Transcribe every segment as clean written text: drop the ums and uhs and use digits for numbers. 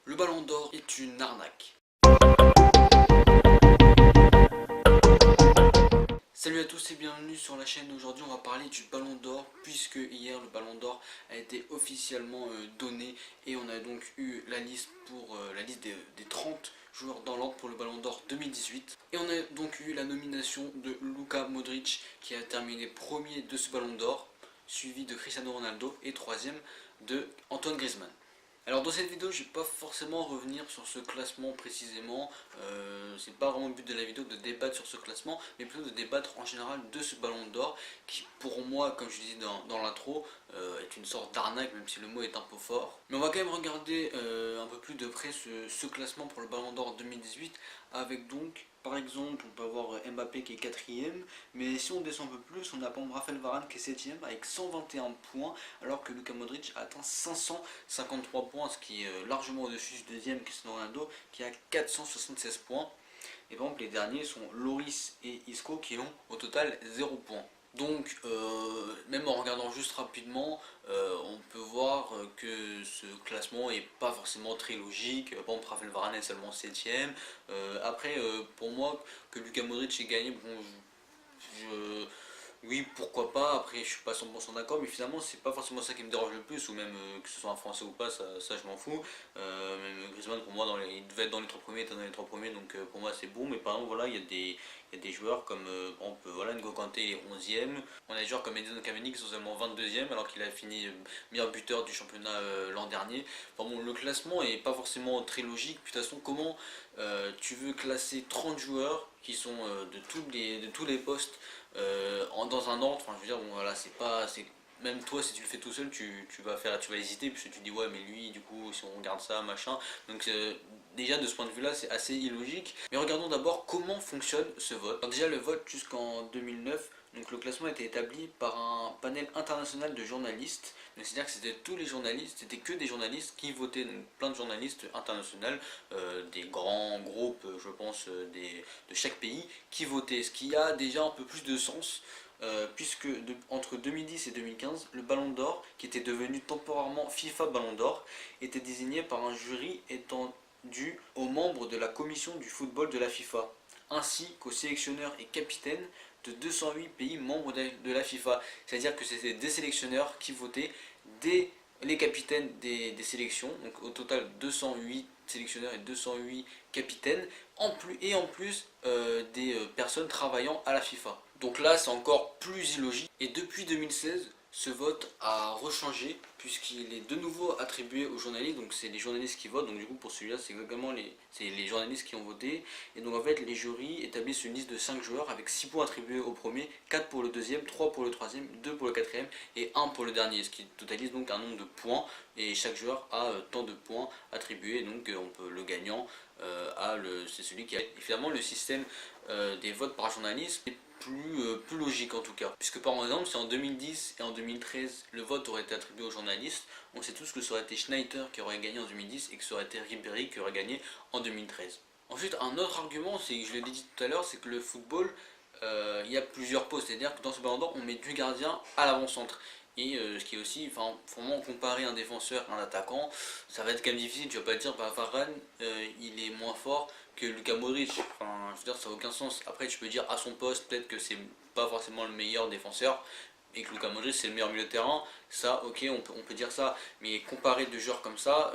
Le Ballon d'Or est une arnaque. Salut à tous et bienvenue sur la chaîne. Aujourd'hui on va parler du Ballon d'Or puisque hier le Ballon d'Or a été officiellement donné et on a donc eu la liste des 30 joueurs dans l'ordre pour le Ballon d'Or 2018 et on a donc eu la nomination de Luka Modric qui a terminé premier de ce Ballon d'Or, suivi de Cristiano Ronaldo et troisième de Antoine Griezmann. Alors dans cette vidéo je ne vais pas forcément revenir sur ce classement précisément, c'est pas vraiment le but de la vidéo de débattre sur ce classement, mais plutôt de débattre en général de ce Ballon d'Or qui pour moi, comme je disais dans l'intro, est une sorte d'arnaque même si le mot est un peu fort. Mais on va quand même regarder un peu plus de près ce classement pour le Ballon d'Or 2018 avec donc par exemple on peut avoir Mbappé qui est 4ème, mais si on descend un peu plus on a par exemple Raphaël Varane qui est 7ème avec 121 points alors que Luka Modric a atteint 553 points, ce qui est largement au-dessus du deuxième Cristiano Ronaldo qui a 476 points. Et par exemple les derniers sont Loris et Isco qui ont au total 0 points. Donc même en regardant juste rapidement, on peut voir que ce classement est pas forcément très logique. Par exemple Raphaël Varane est seulement 7ème. Après pour moi que Luka Modric ait gagné, bon, oui, pourquoi pas, après je suis pas 100% d'accord, mais finalement c'est pas forcément ça qui me dérange le plus, ou même que ce soit un français ou pas, ça je m'en fous. Même Griezmann pour moi il devait être dans les 3 premiers, il était dans les 3 premiers, donc pour moi c'est bon, mais par exemple voilà, il y a des joueurs comme voilà, N'Golo Kanté est 11ème, on a des joueurs comme Edinson Cavani qui sont seulement 22ème alors qu'il a fini meilleur buteur du championnat l'an dernier. Enfin bon, le classement est pas forcément très logique, puis de toute façon comment tu veux classer 30 joueurs qui sont de tous les postes dans un ordre, enfin je veux dire bon voilà même toi si tu le fais tout seul tu vas hésiter puisque tu te dis ouais mais lui du coup si on regarde ça machin, donc déjà de ce point de vue là c'est assez illogique. Mais regardons d'abord comment fonctionne ce vote. Alors, déjà le vote jusqu'en 2009, donc le classement a été établi par un panel international de journalistes, c'est-à-dire que c'était tous les journalistes, c'était que des journalistes qui votaient, donc plein de journalistes internationaux, des grands groupes je pense de chaque pays qui votaient, ce qui a déjà un peu plus de sens. Puisque entre 2010 et 2015, le Ballon d'Or, qui était devenu temporairement FIFA Ballon d'Or, était désigné par un jury étant dû aux membres de la commission du football de la FIFA, ainsi qu'aux sélectionneurs et capitaines de 208 pays membres de la FIFA. C'est-à-dire que c'était des sélectionneurs qui votaient les capitaines des sélections, donc au total 208 sélectionneurs et 208 capitaines, en plus des personnes travaillant à la FIFA. Donc là c'est encore plus illogique, et depuis 2016 ce vote a rechangé puisqu'il est de nouveau attribué aux journalistes, donc c'est les journalistes qui votent, donc du coup pour celui-là c'est exactement les journalistes qui ont voté, et donc en fait les jurys établissent une liste de 5 joueurs avec 6 points attribués au premier, 4 pour le deuxième, 3 pour le troisième, 2 pour le quatrième et 1 pour le dernier, ce qui totalise donc un nombre de points, et chaque joueur a tant de points attribués, donc on peut le gagnant c'est celui qui a. Et finalement le système des votes par journaliste est plus logique en tout cas, puisque par exemple si en 2010 et en 2013 le vote aurait été attribué aux journalistes, on sait tous que ça aurait été Schneider qui aurait gagné en 2010 et que ça aurait été Ribéry qui aurait gagné en 2013. Ensuite un autre argument, c'est, je l'ai dit tout à l'heure, c'est que le football, il y a plusieurs postes, c'est à dire que dans ce ballon d'or on met du gardien à l'avant-centre. Et ce qui est aussi, enfin, vraiment comparer un défenseur à un attaquant, ça va être quand même difficile. Tu vas pas te dire, bah Varane, il est moins fort que Luka Modric. Enfin, je veux dire, ça n'a aucun sens. Après, tu peux dire à son poste, peut-être que c'est pas forcément le meilleur défenseur et que Luka Modric c'est le meilleur milieu de terrain. Ça, ok, on peut dire ça. Mais comparer deux joueurs comme ça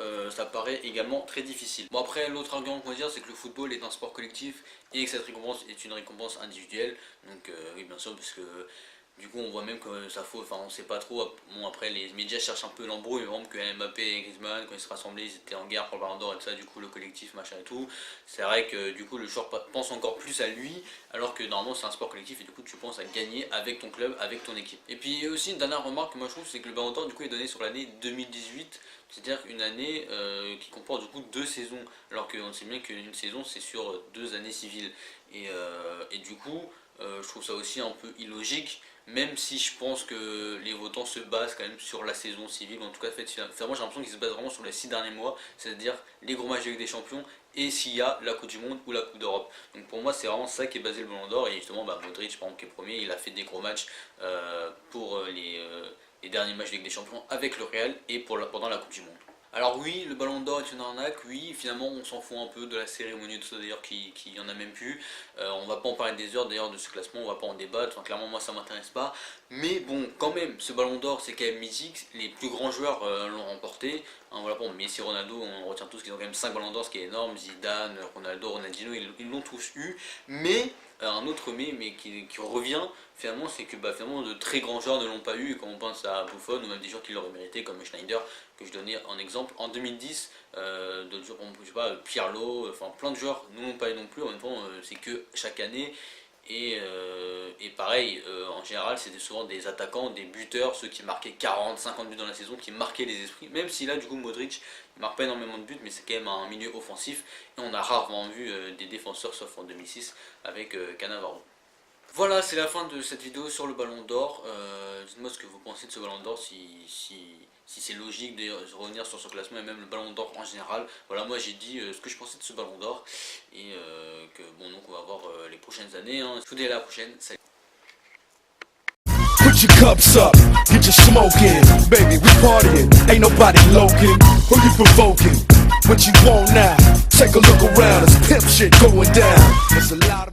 paraît également très difficile. Bon, après, l'autre argument qu'on va dire, c'est que le football est un sport collectif et que cette récompense est une récompense individuelle. Donc, oui, bien sûr, parce que. Du coup on voit même que ça faut, enfin on sait pas trop, bon après les médias cherchent un peu l'embrouille, par exemple que Mbappé et Griezmann quand ils se rassemblaient ils étaient en guerre pour le Ballon d'Or et tout ça, du coup le collectif machin et tout, c'est vrai que du coup le joueur pense encore plus à lui alors que normalement c'est un sport collectif et du coup tu penses à gagner avec ton club, avec ton équipe. Et puis aussi une dernière remarque que moi je trouve, c'est que le Ballon d'Or du coup est donné sur l'année 2018, c'est-à-dire une année qui comporte du coup 2 saisons, alors qu'on sait bien qu'une saison c'est sur 2 années civiles, et du coup je trouve ça aussi un peu illogique, même si je pense que les votants se basent quand même sur la saison civile, en tout cas fait, moi j'ai l'impression qu'ils se basent vraiment sur les 6 derniers mois, c'est-à-dire les gros matchs de Ligue des Champions et s'il y a la Coupe du Monde ou la Coupe d'Europe. Donc pour moi c'est vraiment ça qui est basé le Ballon d'Or, et justement Modric par exemple qui est premier, il a fait des gros matchs pour les derniers matchs de Ligue des Champions avec le Real et pendant la Coupe du Monde. Alors oui, le ballon d'or est une arnaque, oui, finalement on s'en fout un peu de la cérémonie, de ça d'ailleurs qui y en a même plus. On va pas en parler des heures d'ailleurs de ce classement, on va pas en débattre, enfin, clairement moi ça m'intéresse pas. Mais bon, quand même, ce ballon d'or c'est quand même mythique, les plus grands joueurs l'ont remporté. Hein, voilà, pour Messi, Ronaldo, on retient tous qu'ils ont quand même 5 ballons d'or, ce qui est énorme, Zidane, Ronaldo, Ronaldinho, ils l'ont tous eu. Mais, un autre mais qui revient finalement, c'est que finalement de très grands joueurs ne l'ont pas eu, et quand on pense à Buffon ou même des joueurs qui l'auraient mérité comme Schneider que je donnais en exemple en 2010, d'autres joueurs, je sais pas, Pirlo, enfin plein de joueurs ne l'ont pas eu non plus. En même temps, c'est que chaque année. Et pareil, en général, c'était souvent des attaquants, des buteurs, ceux qui marquaient 40, 50 buts dans la saison, qui marquaient les esprits. Même si là, du coup, Modric, il marque pas énormément de buts, mais c'est quand même un milieu offensif. Et on a rarement vu des défenseurs, sauf en 2006, avec Cannavaro. Voilà, c'est la fin de cette vidéo sur le ballon d'or. Dites-moi ce que vous pensez de ce ballon d'or, si c'est logique de revenir sur ce classement et même le ballon d'or en général. Voilà, moi j'ai dit ce que je pensais de ce ballon d'or et que bon, donc on va voir les prochaines années. Hein. Je vous dis à la prochaine, salut. Put your cups up, get your smoke in. Baby, we partying, ain't nobody loking. Who you provoking? What you want now? Take a look around, it's pimp shit going down. There's a lot of